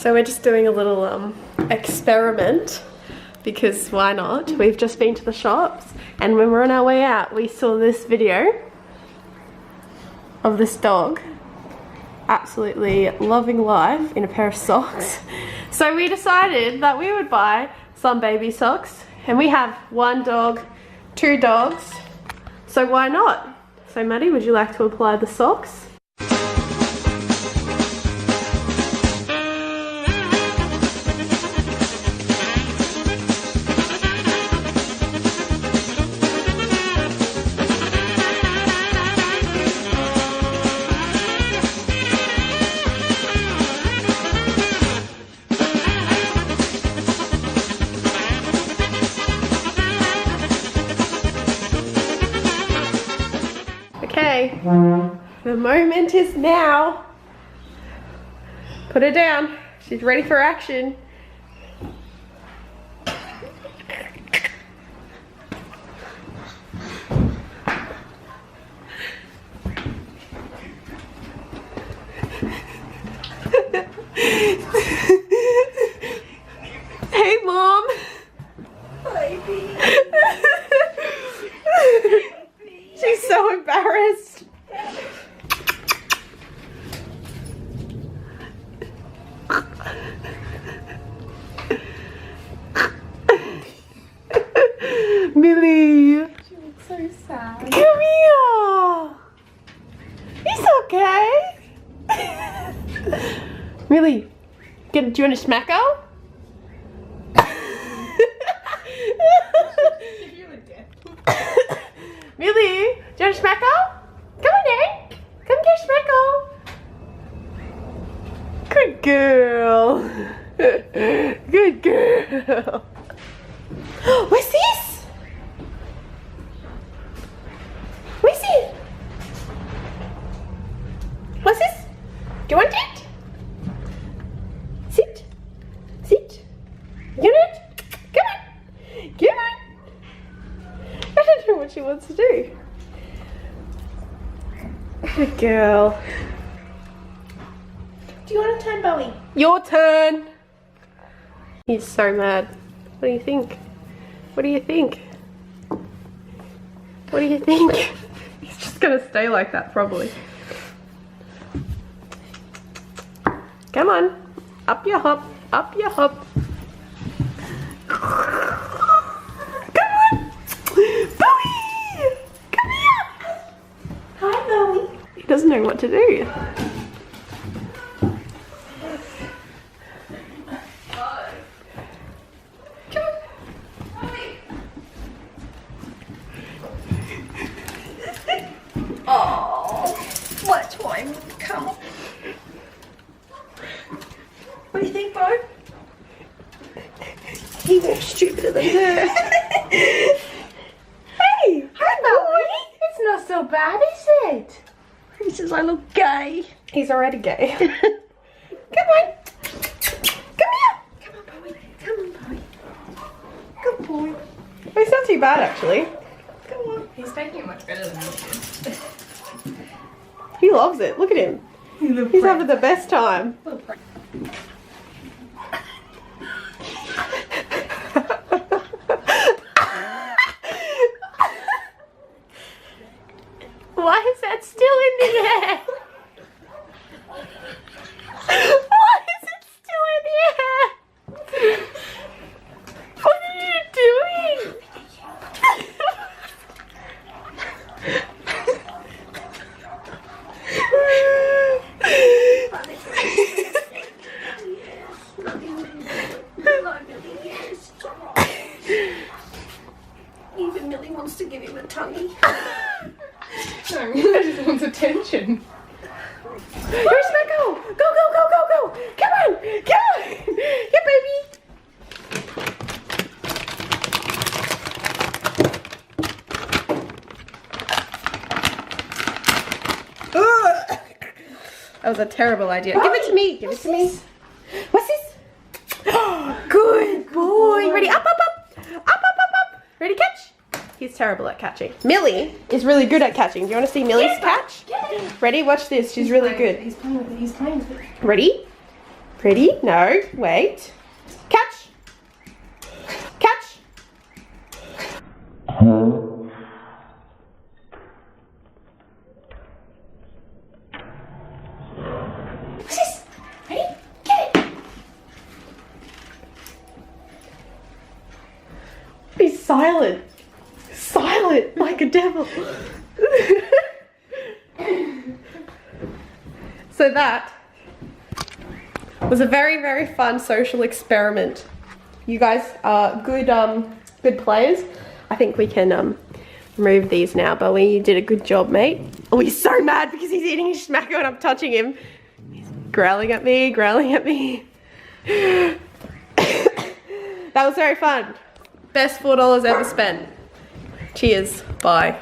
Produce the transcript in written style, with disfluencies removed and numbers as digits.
So we're just doing a little experiment because why not? We've just been to the shops and when we're on our way out we saw this video of this dog absolutely loving life in a pair of socks. So we decided that we would buy some baby socks and we have one dog, two dogs, so why not? So Maddie, would you like to apply the socks? Okay, the moment is now. Put her down. She's ready for action. Hey, Mom. Baby. She's so embarrassed. Millie. She looks so sad. Come here. It's okay. Millie, do you want a smacko? Give you a dip. Millie, do you want a smacko? Come on then. Come get a smacko. Good girl. Good girl. What's this? What's it? What's this? Do you want it? Sit. Sit. You want it? Come on. Come on. I don't know what she wants to do. Good girl. Do you want to turn Bowie? Your turn. He's so mad. What do you think? What do you think? What do you think? He's just gonna stay like that probably. Come on. Up your hop. Up your hop. Come on. Bowie! Come here! Hi, Bowie. He doesn't know what to do. Oh, what time? Come on. What do you think, Bo? He walks stupider than her. Hey! Hi, Bowie. It's not so bad, is it? He says I look gay. He's already gay. Come on. Come here. Come on, Bowie. Come on, Bowie. Good boy. Well, it's not too bad actually. Come on. He's making it much better than me. He loves it. Look at him. He's having the best time. Why is that still in the air? Why is it still in the air? What are you doing? Even Millie wants to give him a tummy. No, Mila just wants attention. Where's my go? Go, go, go, go, go! Come on! Come on! Yeah, baby! That was a terrible idea. Give it to me! Give it to me! What's this? Good boy! Ready? Up, up, up! Up, up, up, up! Ready, catch? He's terrible at catching. Millie is really good at catching. Do you want to see Millie's catch? Ready? Watch this. She's really good. He's playing with it. He's playing with it. Ready? Ready? No, wait. Catch. Catch. What's this? Ready? Get it. Be silent. Silent like a devil. So that was a very, very fun social experiment. You guys are good players. I think we can remove these now. Bowie, you did a good job, mate. Oh, he's so mad because he's eating his smacko and I'm touching him. He's growling at me, growling at me. That was very fun. Best $4 ever spent. Cheers. Bye.